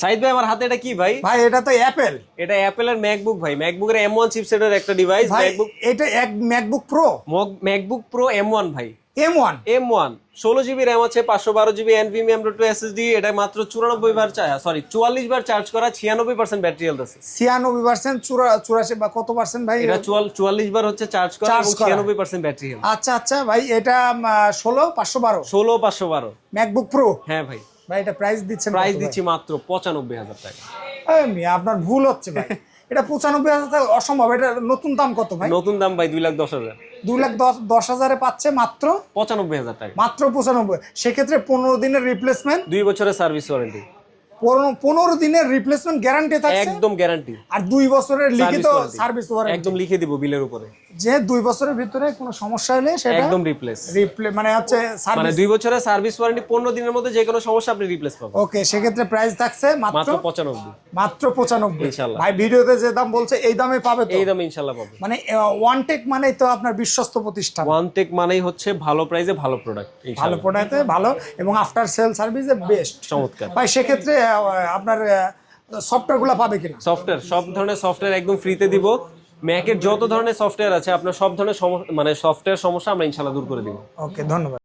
সাইদ ভাই আমার হাতে এটা কি ভাই? ভাই এটা তো অ্যাপেল। এটা অ্যাপেলের ম্যাকবুক ভাই, ম্যাকবুকের M1 চিপসেটের একটা ডিভাইস। ম্যাকবুক এটা এক MacBook pro, MacBook pro M1 ভাই। M1 16 জিবি র্যাম আছে, 512 জিবি NVMe M.2 SSD। এটা মাত্র 44 বার 44 বার চার্জ করা, 96% ব্যাটারি হেলথ আছে। 96%, 84 বা কত পার্সেন্ট ভাই? এটা 44 বার হচ্ছে চার্জ করা এবং 96% ব্যাটারি হেলথ। আচ্ছা আচ্ছা ভাই, এটা 16512 ম্যাকবুক প্রো। হ্যাঁ ভাই। ভাই এটা প্রাইস দিচ্ছেন? প্রাইস দিচ্ছি মাত্র 95,000 টাকা। আপনার ভুল হচ্ছে ভাই, এটা 95,000 টাকা অসম্ভব। এটা নতুন দাম কত ভাই? নতুন দাম ভাই 2,10,000। 2,10,000 পাচ্ছে মাত্র 95,000 টাকা। মাত্র 95। সেক্ষেত্রে 15 দিনের রিপ্লেসমেন্ট, 2 বছরের সার্ভিস ওয়ারেন্টি, 15 দিনের রিপ্লেসমেন্ট গ্যারান্টি থাকছে, একদম গ্যারান্টি। আর 2 বছরের লিখিত সার্ভিস ওয়ারেন্টি একদম লিখে দিব বিলের উপরে, যে 2 বছরের ভিতরে কোনো সমস্যা হলে সেটা একদম রিপ্লেস। মানে হচ্ছে মানে সার্ভিস 2 বছরের সার্ভিস ওয়ারেন্টি, 15 দিনের মধ্যে যে কোনো সমস্যা আপনি রিপ্লেস পাবেন। ওকে, সেক্ষেত্রে প্রাইস থাকছে মাত্র 95। মাত্র 95 ইনশাআল্লাহ। ভাই ভিডিওতে যে দাম বলছে এই দামে পাবে তো? এই দামে ইনশাআল্লাহ পাবে। মানে ওয়ানটেক মানেই তো আপনার বিশ্বস্ত প্রতিষ্ঠান। ওয়ানটেক মানেই হচ্ছে ভালো প্রাইসে ভালো প্রোডাক্ট, ভালো ইনশাআল্লাহ। প্রোডাক্টে ভালো এবং আফটার সেল সার্ভিসে বেস্ট। চমৎকার ভাই সেক্ষেত্রে আপনার সফটওয়্যারগুলো পাবে কিনা? সফটওয়্যার, সব ধরনের সফটওয়্যার একদম ফ্রিতে দিব। ম্যাকের যত ধরনের সফটওয়্যার আছে, আপনার সব ধরনের মানে সফটওয়্যার সমস্যা আমরা ইনশাআল্লাহ দূর করে দিব। ওকে, ধন্যবাদ।